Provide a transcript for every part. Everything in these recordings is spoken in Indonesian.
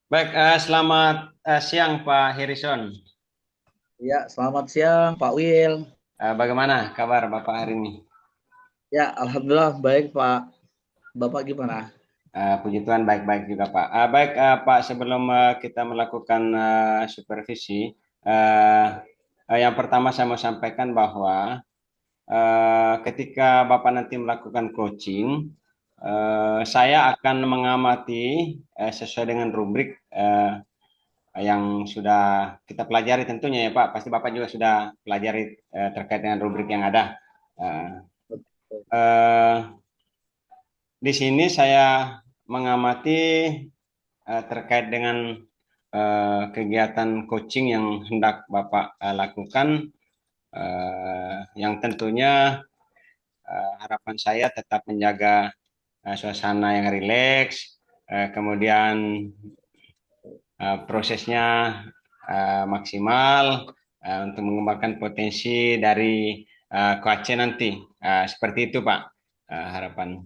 Baik, selamat siang Pak Harrison. Ya, selamat siang Pak Wil. Bagaimana kabar Bapak hari ini? Ya, Alhamdulillah baik Pak. Bapak gimana? Puji Tuhan baik-baik juga Pak. Baik Pak, sebelum kita melakukan supervisi, eh, yang pertama saya mau sampaikan bahwa ketika Bapak nanti melakukan coaching, saya akan mengamati sesuai dengan rubrik yang sudah kita pelajari tentunya ya Pak. Pasti Bapak juga sudah pelajari terkait dengan rubrik yang ada. Eh, eh, di sini saya mengamati terkait dengan kegiatan coaching yang hendak Bapak lakukan, yang tentunya harapan saya tetap menjaga suasana yang rileks, kemudian prosesnya maksimal untuk mengembangkan potensi dari Coace nanti. Seperti itu Pak, harapan.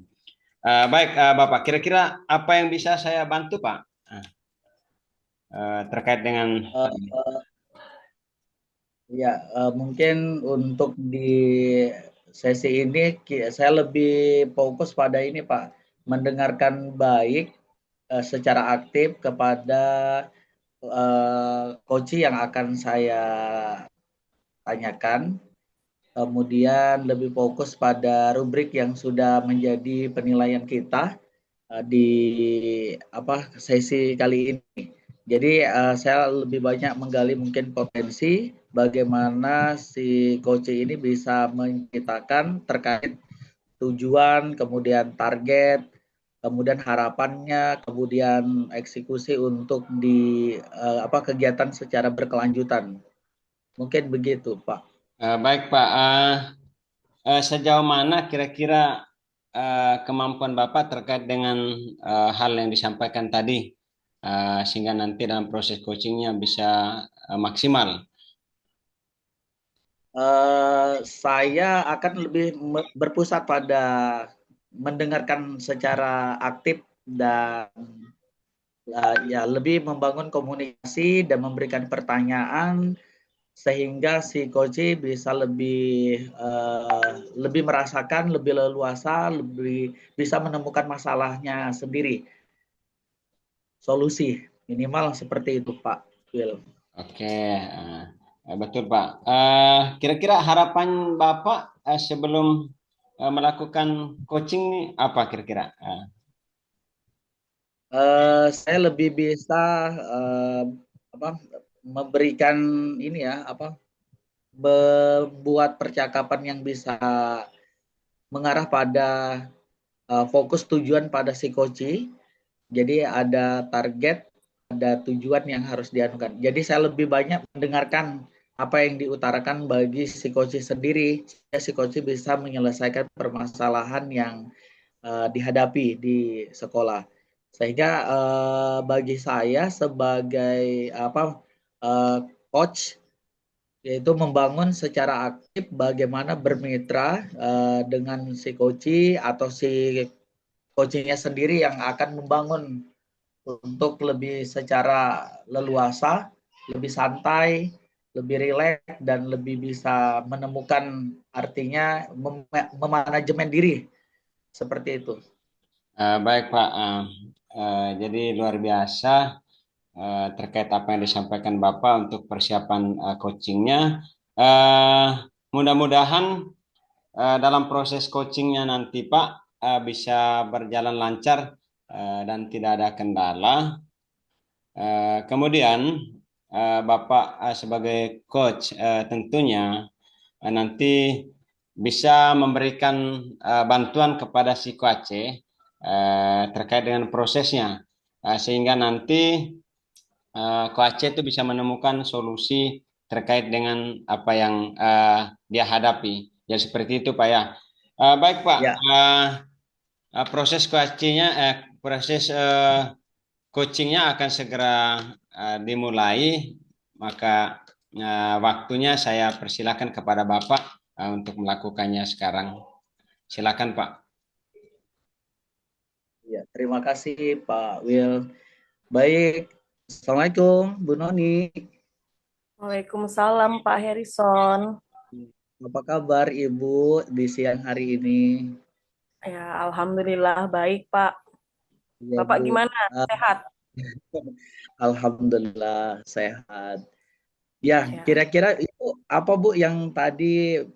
Baik, Bapak, kira-kira apa yang bisa saya bantu, Pak, terkait dengan Eh, ya, mungkin untuk di sesi ini saya lebih fokus pada ini Pak, mendengarkan baik secara aktif kepada coach yang akan saya tanyakan. Kemudian lebih fokus pada rubrik yang sudah menjadi penilaian kita di sesi kali ini. Jadi saya lebih banyak menggali mungkin potensi bagaimana si coach ini bisa menceritakan terkait tujuan, kemudian target, kemudian harapannya, kemudian eksekusi untuk di kegiatan secara berkelanjutan. Mungkin begitu, Pak. baik, Pak. Sejauh mana kira-kira kemampuan Bapak terkait dengan hal yang disampaikan tadi, sehingga nanti dalam proses coachingnya bisa maksimal? Saya akan lebih berpusat pada mendengarkan secara aktif dan ya lebih membangun komunikasi dan memberikan pertanyaan sehingga si coach bisa lebih merasakan, lebih leluasa, lebih bisa menemukan masalahnya sendiri, solusi minimal seperti itu Pak Will. Oke, betul, Pak. Kira-kira harapan Bapak sebelum melakukan coaching nih apa kira-kira? Saya lebih bisa uh, apa, memberikan ini ya membuat percakapan yang bisa mengarah pada fokus tujuan pada si coach. Jadi ada target, ada tujuan yang harus dianukan. Jadi saya lebih banyak mendengarkan apa yang diutarakan bagi si coach sendiri, sehingga si coach bisa menyelesaikan permasalahan yang dihadapi di sekolah. Sehingga bagi saya sebagai coach yaitu membangun secara aktif bagaimana bermitra dengan si coach atau si coachingnya sendiri yang akan membangun untuk lebih secara leluasa, lebih santai, lebih rileks dan lebih bisa menemukan artinya memanajemen diri seperti itu. Baik Pak, jadi luar biasa terkait apa yang disampaikan Bapak untuk persiapan coachingnya. Eh, Mudah-mudahan dalam proses coachingnya nanti Pak bisa berjalan lancar dan tidak ada kendala. Kemudian Bapak sebagai coach tentunya nanti bisa memberikan bantuan kepada si coach terkait dengan prosesnya. Sehingga nanti coach itu bisa menemukan solusi terkait dengan apa yang dia hadapi. Ya seperti itu Pak ya. Baik Pak, Ya, proses coachingnya, proses coachingnya akan segera dimulai. Maka waktunya saya persilakan kepada Bapak untuk melakukannya sekarang. Silakan Pak. ya, terima kasih Pak Will. Baik, Assalamualaikum, Bu Noni. Waalaikumsalam Pak Harrison. Apa kabar Ibu di siang hari ini? Ya, alhamdulillah baik Pak. Ya Bapak Bu, gimana? Ah, Sehat? Alhamdulillah sehat. Ya, Ya. kira-kira Ibu apa Bu yang tadi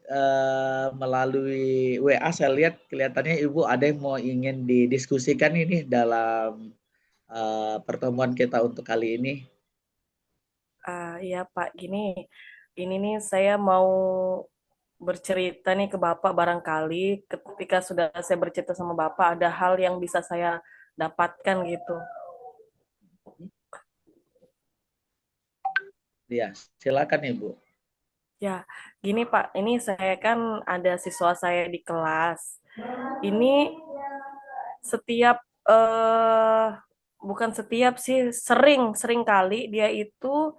melalui WA saya lihat kelihatannya Ibu ada yang mau ingin didiskusikan ini dalam pertemuan kita untuk kali ini. Iya Pak, gini. Ini nih saya mau bercerita nih ke Bapak barangkali ketika sudah saya bercerita sama Bapak ada hal yang bisa saya dapatkan gitu. Ya, silakan Ibu. Ya, gini Pak, ini saya kan ada siswa saya di kelas. Ini setiap bukan setiap sih, sering kali dia itu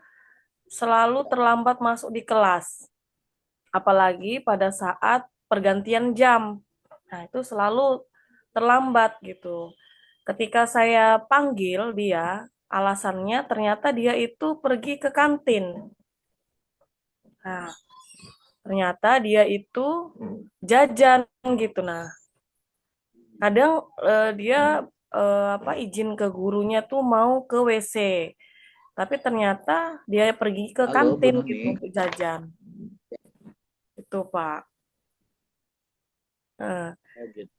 selalu terlambat masuk di kelas. Apalagi pada saat pergantian jam. Nah, itu selalu terlambat gitu. Ketika saya panggil dia, alasannya ternyata dia itu pergi ke kantin. Nah, ternyata dia itu jajan gitu. Nah, kadang dia izin ke gurunya tuh mau ke WC. Tapi ternyata dia pergi ke Halo Bu kantin Noni. gitu untuk jajan. Itu, Pak. Nah, Oh, gitu.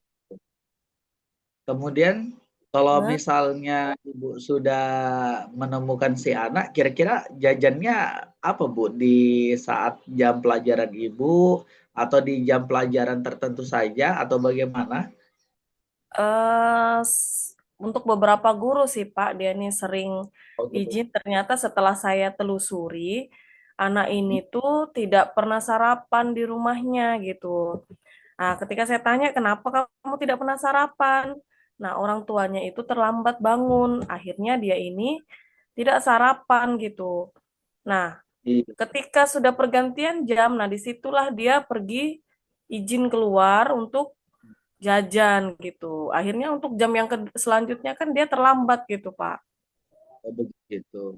Kemudian kalau nah, misalnya Ibu sudah menemukan si anak, kira-kira jajannya apa Bu di saat jam pelajaran Ibu atau di jam pelajaran tertentu saja atau bagaimana? untuk beberapa guru sih Pak, dia nih sering Oh, gitu. izin. Ternyata setelah saya telusuri, anak ini tuh tidak pernah sarapan di rumahnya gitu. Nah, ketika saya tanya kenapa kamu tidak pernah sarapan, nah orang tuanya itu terlambat bangun, akhirnya dia ini tidak sarapan gitu. Nah, Iya. ketika sudah pergantian jam, nah disitulah dia pergi izin keluar untuk jajan gitu. Akhirnya untuk jam yang selanjutnya kan dia terlambat gitu, Pak. Oh, begitu.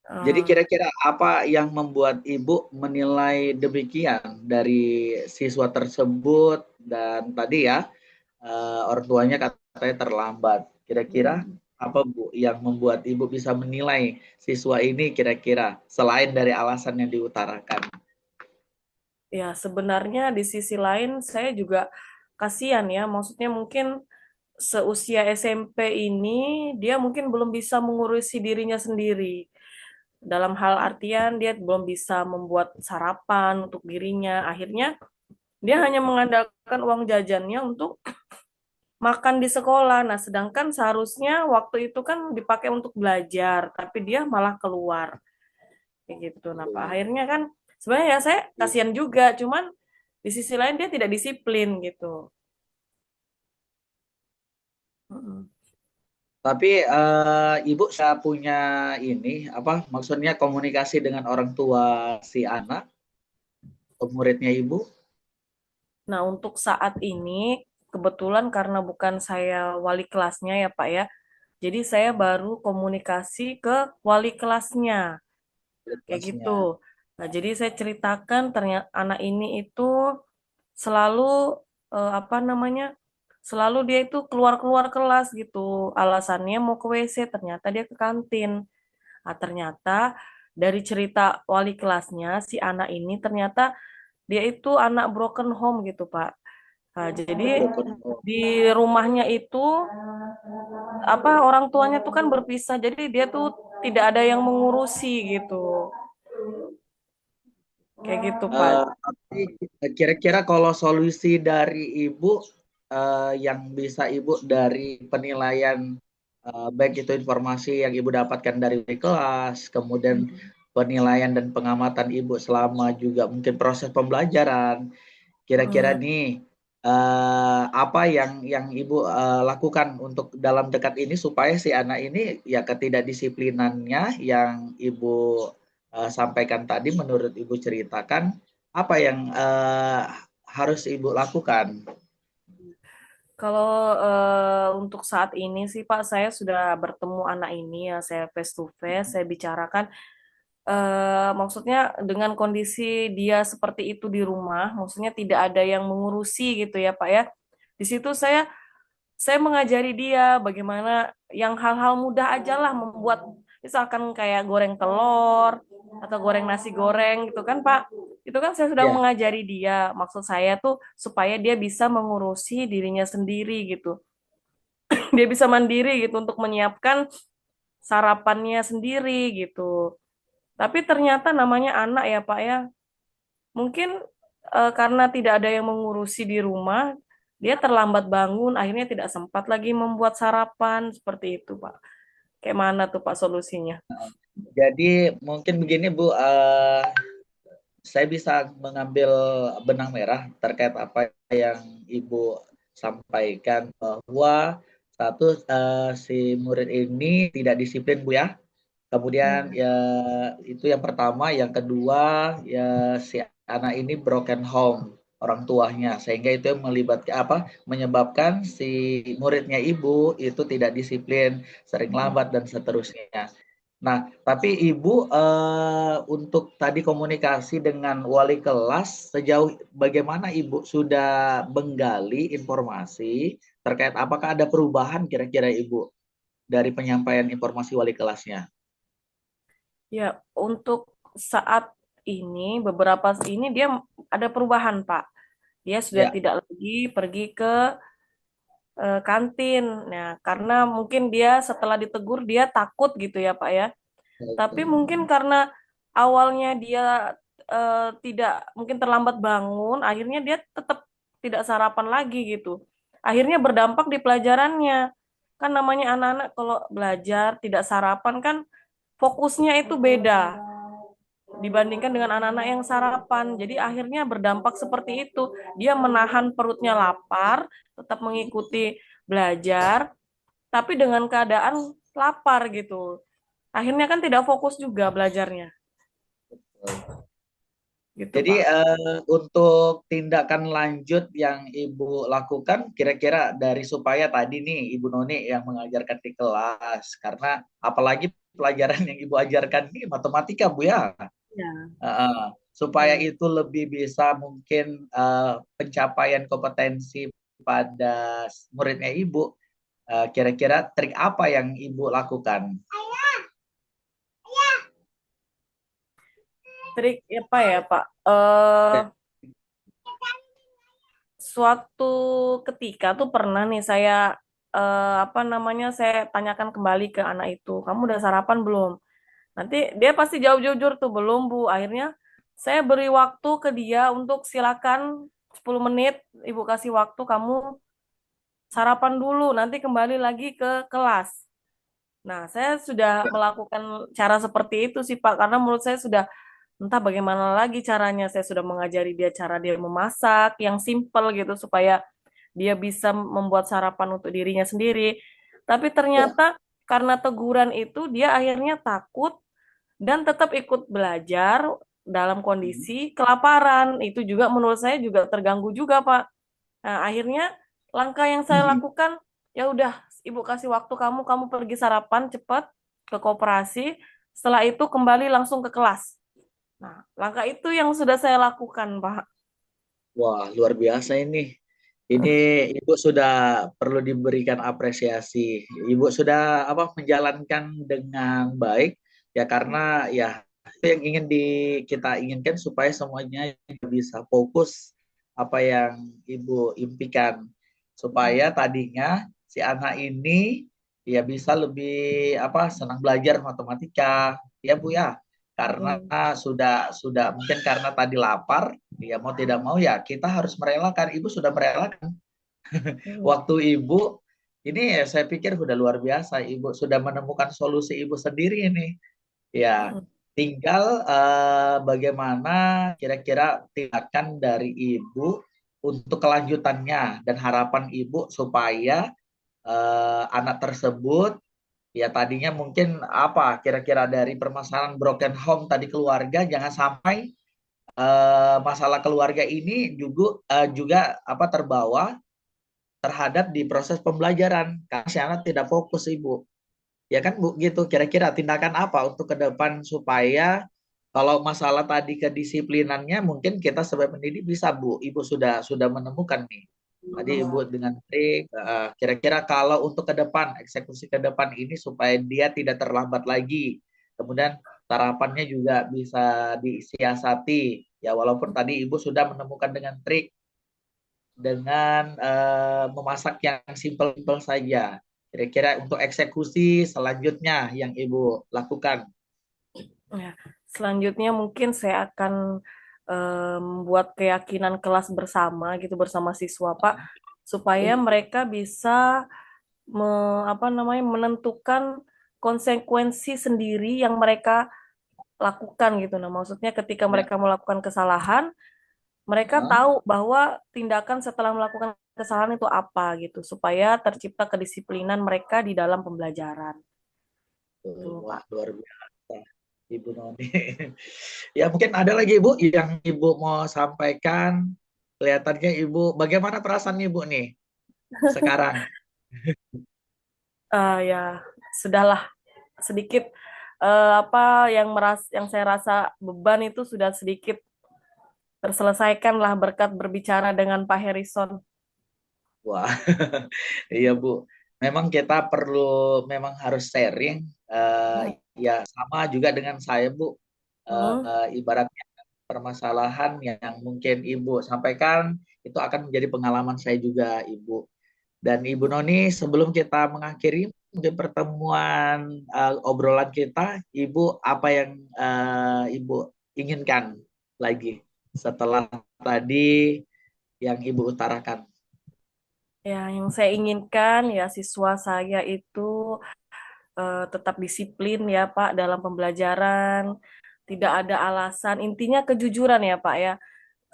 Jadi Eh, kira-kira apa yang membuat Ibu menilai demikian dari siswa tersebut dan tadi ya orang tuanya katanya terlambat. Kira-kira apa Bu yang membuat Ibu bisa menilai siswa ini kira-kira selain dari alasan yang diutarakan? ya sebenarnya di sisi lain saya juga kasihan ya, maksudnya mungkin seusia SMP ini dia mungkin belum bisa mengurusi dirinya sendiri. Dalam hal artian dia belum bisa membuat sarapan untuk dirinya. Akhirnya dia hanya mengandalkan uang jajannya untuk makan di sekolah. Nah, sedangkan seharusnya waktu itu kan dipakai untuk belajar, tapi dia malah keluar. Kayak gitu. Nah, Pak, akhirnya kan sebenarnya ya saya kasihan juga, cuman di sisi lain dia tidak disiplin gitu. Mm-mm. Tapi Ibu saya punya ini apa maksudnya komunikasi dengan orang tua si anak atau muridnya Ibu? Nah, untuk saat ini kebetulan karena bukan saya wali kelasnya ya, Pak ya. Jadi saya baru komunikasi ke wali kelasnya. Kayak gitu. Kelasnya. Nah, jadi saya ceritakan ternyata anak ini itu selalu apa namanya? Selalu dia itu keluar-keluar kelas gitu. Alasannya mau ke WC, ternyata dia ke kantin. Nah, ternyata dari cerita wali kelasnya si anak ini ternyata dia itu anak broken home gitu, Pak. Nah, jadi Oh, broken home. di rumahnya itu apa orang tuanya tuh kan berpisah. Jadi dia tuh tidak ada yang mengurusi gitu. Kayak gitu, Pak. Tapi kira-kira kalau solusi dari Ibu yang bisa Ibu dari penilaian baik itu informasi yang Ibu dapatkan dari kelas, kemudian penilaian dan pengamatan Ibu selama juga mungkin proses pembelajaran, kira-kira Hmm. nih apa yang Ibu lakukan untuk dalam dekat ini supaya si anak ini ya ketidakdisiplinannya yang Ibu sampaikan tadi menurut Ibu ceritakan apa yang harus Ibu lakukan? Kalau untuk saat ini sih Pak, saya sudah bertemu anak ini ya, saya face to face, saya bicarakan. Maksudnya dengan kondisi dia seperti itu di rumah, maksudnya tidak ada yang mengurusi gitu ya Pak ya. Di situ saya mengajari dia bagaimana yang hal-hal mudah aja lah membuat, misalkan kayak goreng telur atau goreng nasi goreng gitu kan Pak. Itu kan saya sudah Ya, mengajari dia. Maksud saya tuh supaya dia bisa mengurusi dirinya sendiri gitu. Dia bisa mandiri gitu untuk menyiapkan sarapannya sendiri gitu. Tapi ternyata namanya anak ya Pak ya. Mungkin karena tidak ada yang mengurusi di rumah, dia terlambat bangun, akhirnya tidak sempat lagi membuat sarapan seperti itu Pak. Kayak mana tuh Pak solusinya? jadi mungkin begini Bu, saya bisa mengambil benang merah terkait apa yang Ibu sampaikan, bahwa satu, si murid ini tidak disiplin Bu ya. Kemudian Ya. ya itu yang pertama, yang kedua ya si anak ini broken home orang tuanya, sehingga itu yang melibatkan apa, menyebabkan si muridnya ibu itu tidak disiplin, sering lambat dan seterusnya. Nah, tapi ibu, untuk tadi komunikasi dengan wali kelas, sejauh bagaimana ibu sudah menggali informasi terkait apakah ada perubahan kira-kira ibu dari penyampaian informasi wali kelasnya? Ya, untuk saat ini, beberapa ini dia ada perubahan, Pak. Dia sudah Ya. tidak lagi pergi ke kantin. Nah, karena mungkin dia setelah ditegur dia takut gitu ya, Pak ya. Tapi mungkin karena awalnya dia tidak mungkin terlambat bangun, akhirnya dia tetap tidak sarapan lagi gitu. Akhirnya berdampak di pelajarannya. Kan namanya anak-anak kalau belajar tidak sarapan kan fokusnya itu beda dibandingkan dengan anak-anak yang sarapan. Jadi akhirnya berdampak seperti itu. Dia menahan perutnya lapar, tetap mengikuti belajar, tapi dengan keadaan lapar gitu. Akhirnya kan tidak fokus juga belajarnya. Gitu, Jadi Pak. untuk tindakan lanjut yang Ibu lakukan kira-kira dari supaya tadi nih Ibu Noni yang mengajarkan di kelas, karena apalagi pelajaran yang Ibu ajarkan ini matematika Bu ya. Ya. Supaya Hmm. itu lebih bisa mungkin pencapaian kompetensi pada muridnya Ibu, kira-kira trik apa yang Ibu lakukan? Trik apa ya, Pak? Suatu ketika tuh pernah nih saya apa namanya saya tanyakan kembali ke anak itu, kamu udah sarapan belum? Nanti dia pasti jawab jujur tuh belum Bu. Akhirnya saya beri waktu ke dia untuk silakan 10 menit Ibu kasih waktu kamu sarapan dulu, nanti kembali lagi ke kelas. Nah, saya sudah melakukan cara seperti itu sih Pak, karena menurut saya sudah entah bagaimana lagi caranya. Saya sudah mengajari dia cara dia memasak yang simple gitu supaya dia bisa membuat sarapan untuk dirinya sendiri. Tapi Ya. ternyata karena teguran itu dia akhirnya takut dan tetap ikut belajar dalam kondisi kelaparan. Itu juga menurut saya juga terganggu juga, Pak. Nah, akhirnya langkah yang saya lakukan, ya udah, Ibu kasih waktu kamu, kamu pergi sarapan cepat ke koperasi. Setelah itu kembali langsung ke kelas. Nah, langkah itu yang sudah saya lakukan, Pak. Wah, luar biasa ini. Ini Ibu sudah perlu diberikan apresiasi. Ibu sudah apa menjalankan dengan baik ya, karena ya itu yang ingin kita inginkan supaya semuanya bisa fokus apa yang Ibu impikan, supaya tadinya si anak ini ya bisa lebih apa senang belajar matematika ya Bu ya, karena Hmm. sudah mungkin karena tadi lapar ya, mau tidak mau ya kita harus merelakan. Ibu sudah merelakan Hmm. waktu ibu ini, ya, saya pikir sudah luar biasa. Ibu sudah menemukan solusi ibu sendiri ini. Ya, Hmm. tinggal bagaimana kira-kira tindakan dari ibu untuk kelanjutannya dan harapan ibu supaya anak tersebut ya tadinya mungkin apa kira-kira dari permasalahan broken home tadi keluarga, jangan sampai masalah keluarga ini juga apa terbawa terhadap di proses pembelajaran karena si anak tidak fokus Ibu. Ya kan Bu, gitu. Kira-kira tindakan apa untuk ke depan supaya kalau masalah tadi kedisiplinannya mungkin kita sebagai pendidik bisa Bu, Ibu sudah menemukan nih. Tadi Ibu dengan trik, kira-kira kalau untuk ke depan, eksekusi ke depan ini supaya dia tidak terlambat lagi. Kemudian terapannya juga bisa disiasati. Ya walaupun tadi Ibu sudah menemukan dengan trik dengan memasak yang simpel-simpel saja. Kira-kira untuk eksekusi selanjutnya yang Ibu lakukan. Ya, selanjutnya mungkin saya akan membuat keyakinan kelas bersama gitu bersama siswa Pak, supaya mereka bisa menentukan konsekuensi sendiri yang mereka lakukan gitu. Nah, maksudnya ketika Ya. mereka melakukan kesalahan, mereka tahu bahwa tindakan setelah melakukan kesalahan itu apa gitu, supaya tercipta kedisiplinan mereka di dalam pembelajaran. Tuh, Wah, Pak. luar biasa, Ibu Noni. Ya, mungkin ada lagi Ibu yang Ibu mau sampaikan. Kelihatannya Ibu, bagaimana perasaan Ibu nih sekarang? Ya, sudahlah sedikit yang saya rasa beban itu sudah sedikit terselesaikan lah berkat berbicara dengan Pak Harrison. Wah, iya Bu. Memang kita perlu, memang harus sharing. Ya, sama juga dengan saya Bu. Hmm, Ibaratnya permasalahan yang mungkin Ibu sampaikan itu akan menjadi pengalaman saya juga Ibu. Dan Ibu Noni, sebelum kita mengakhiri mungkin pertemuan obrolan kita, Ibu apa yang Ibu inginkan lagi setelah tadi yang Ibu utarakan? ya, yang saya inginkan ya siswa saya itu tetap disiplin ya Pak dalam pembelajaran, tidak ada alasan, intinya kejujuran ya Pak ya.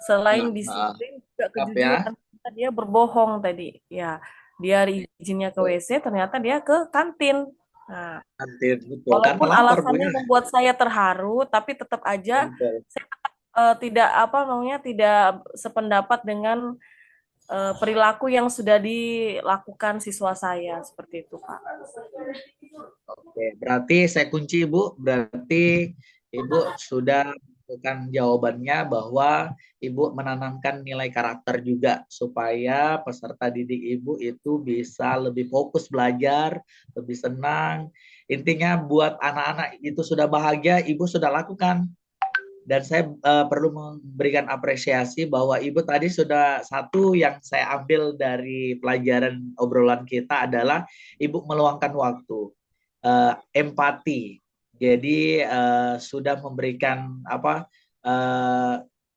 Selain disiplin juga Siap ya. kejujuran, dia berbohong tadi. Ya, dia izinnya ke WC, ternyata dia ke kantin. Nah, Nanti betul karena walaupun lapar Bu alasannya ya. membuat saya terharu, tapi tetap aja Betul. saya tidak tidak sependapat dengan perilaku yang sudah dilakukan siswa saya seperti itu, Pak. Oke, berarti saya kunci Ibu, berarti Ibu sudah menemukan jawabannya bahwa Ibu menanamkan nilai karakter juga supaya peserta didik Ibu itu bisa lebih fokus belajar, lebih senang. Intinya buat anak-anak itu sudah bahagia, Ibu sudah lakukan. Dan saya perlu memberikan apresiasi bahwa Ibu tadi sudah satu yang saya ambil dari pelajaran obrolan kita adalah Ibu meluangkan waktu, empati. Jadi sudah memberikan apa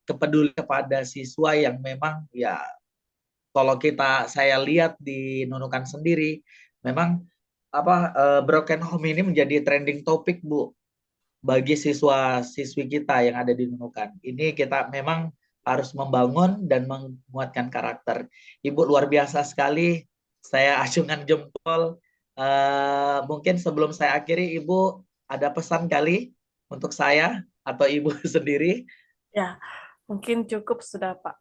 kepedulian kepada siswa yang memang ya kalau saya lihat di Nunukan sendiri memang broken home ini menjadi trending topik Bu bagi siswa-siswi kita yang ada di Nunukan. Ini kita memang harus membangun dan menguatkan karakter. Ibu luar biasa sekali. Saya acungkan jempol. Mungkin sebelum saya akhiri, Ibu ada pesan kali untuk saya atau Ibu sendiri. Ya, mungkin cukup sudah, Pak.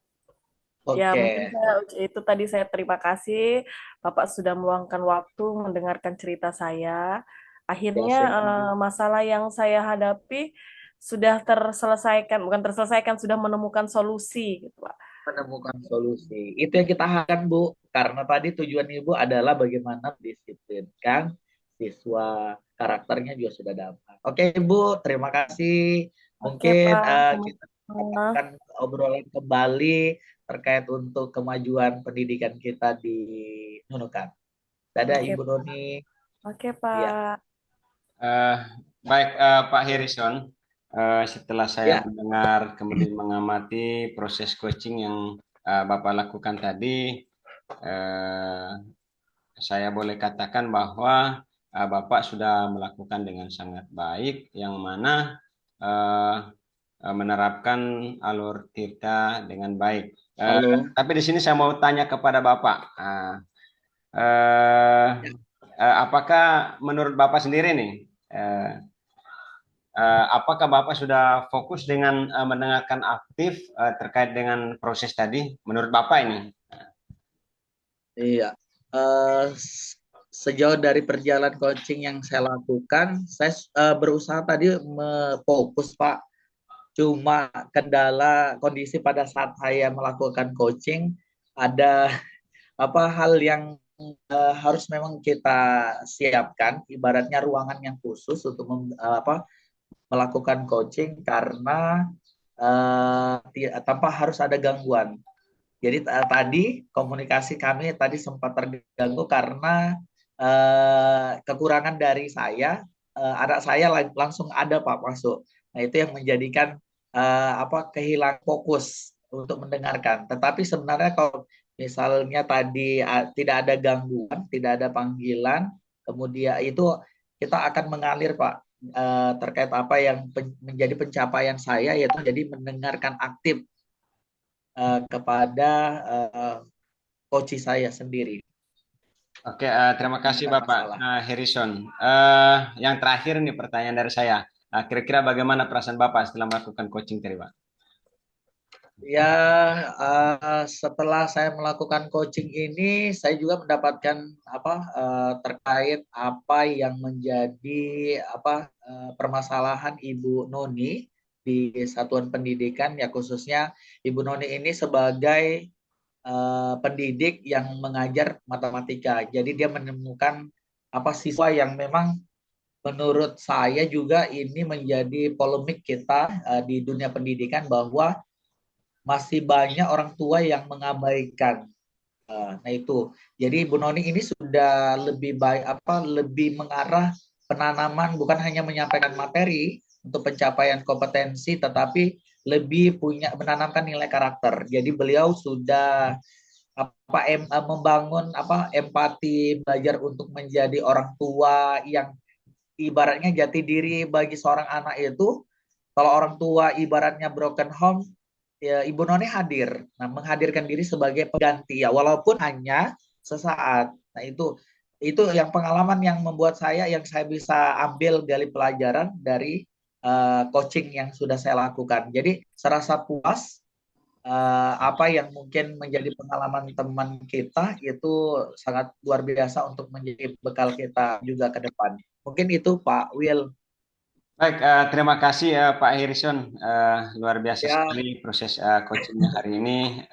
Ya, mungkin Oke, itu tadi saya terima kasih Bapak sudah meluangkan waktu mendengarkan cerita saya. ya Akhirnya saya masalah yang saya hadapi sudah terselesaikan, bukan terselesaikan, sudah menemukan solusi gitu, Pak. menemukan solusi. Itu yang kita harapkan, Bu. Karena tadi tujuan Ibu adalah bagaimana disiplinkan siswa, karakternya juga sudah dapat. Oke, Bu, terima kasih. Oke, Mungkin Pak. kita Sama-sama. akan obrolan kembali terkait untuk kemajuan pendidikan kita di Nunukan. Dadah, Oke, Ibu Noni. oke, Ya, Pak. Eh, Baik, Pak Harrison, setelah saya ya, mendengar kemudian mengamati proses coaching yang Bapak lakukan tadi, eh, saya boleh katakan bahwa Bapak sudah melakukan dengan sangat baik, yang mana eh, menerapkan alur Tirta dengan baik. halo. Tapi di sini saya mau tanya kepada Bapak, eh, Ya. apakah menurut Bapak sendiri nih, eh, apakah Bapak sudah fokus dengan mendengarkan aktif terkait dengan proses tadi? Menurut Bapak ini? Iya. Sejauh dari perjalanan coaching yang saya lakukan, saya berusaha tadi fokus Pak. Cuma kendala kondisi pada saat saya melakukan coaching ada hal yang harus memang kita siapkan, ibaratnya ruangan yang khusus untuk melakukan coaching karena tanpa harus ada gangguan. Jadi tadi komunikasi kami tadi sempat terganggu karena kekurangan dari saya, anak saya langsung ada Pak masuk. Nah itu yang menjadikan kehilangan fokus untuk mendengarkan. Tetapi sebenarnya kalau misalnya tadi tidak ada gangguan, tidak ada panggilan, kemudian itu kita akan mengalir Pak terkait apa yang menjadi pencapaian saya, yaitu jadi mendengarkan aktif kepada uh, coach saya sendiri. Oke, terima kasih Bukan Bapak masalah. Harrison. Yang terakhir nih pertanyaan dari saya. Kira-kira bagaimana perasaan Bapak setelah melakukan coaching tadi, Pak? Ya, setelah saya melakukan coaching ini, saya juga mendapatkan terkait apa yang menjadi permasalahan Ibu Noni di satuan pendidikan, ya khususnya Ibu Noni ini sebagai pendidik yang mengajar matematika. Jadi dia menemukan siswa yang memang menurut saya juga ini menjadi polemik kita di dunia pendidikan bahwa masih banyak orang tua yang mengabaikan. Nah itu. Jadi Bu Noni ini sudah lebih baik lebih mengarah penanaman, bukan hanya menyampaikan materi untuk pencapaian kompetensi, tetapi lebih menanamkan nilai karakter. Jadi beliau sudah membangun empati, belajar untuk menjadi orang tua yang ibaratnya jati diri bagi seorang anak itu. Kalau orang tua ibaratnya broken home, ya Ibu Noni hadir. Nah, menghadirkan diri sebagai pengganti ya, walaupun hanya sesaat. Nah, itu yang pengalaman yang membuat yang saya bisa ambil gali pelajaran dari coaching yang sudah saya lakukan. Jadi serasa puas apa yang mungkin menjadi pengalaman teman kita itu sangat luar biasa untuk menjadi bekal kita juga ke depan. Mungkin itu Pak Will. Baik, terima kasih ya Pak Harrison. Luar biasa Ya, sekali proses coachingnya hari ini.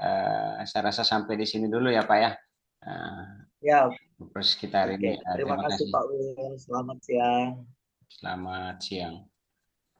Saya rasa sampai di sini dulu ya Pak ya. ya, Proses kita hari oke. ini. Terima Terima kasih kasih. Pak Will. Selamat siang. Selamat siang.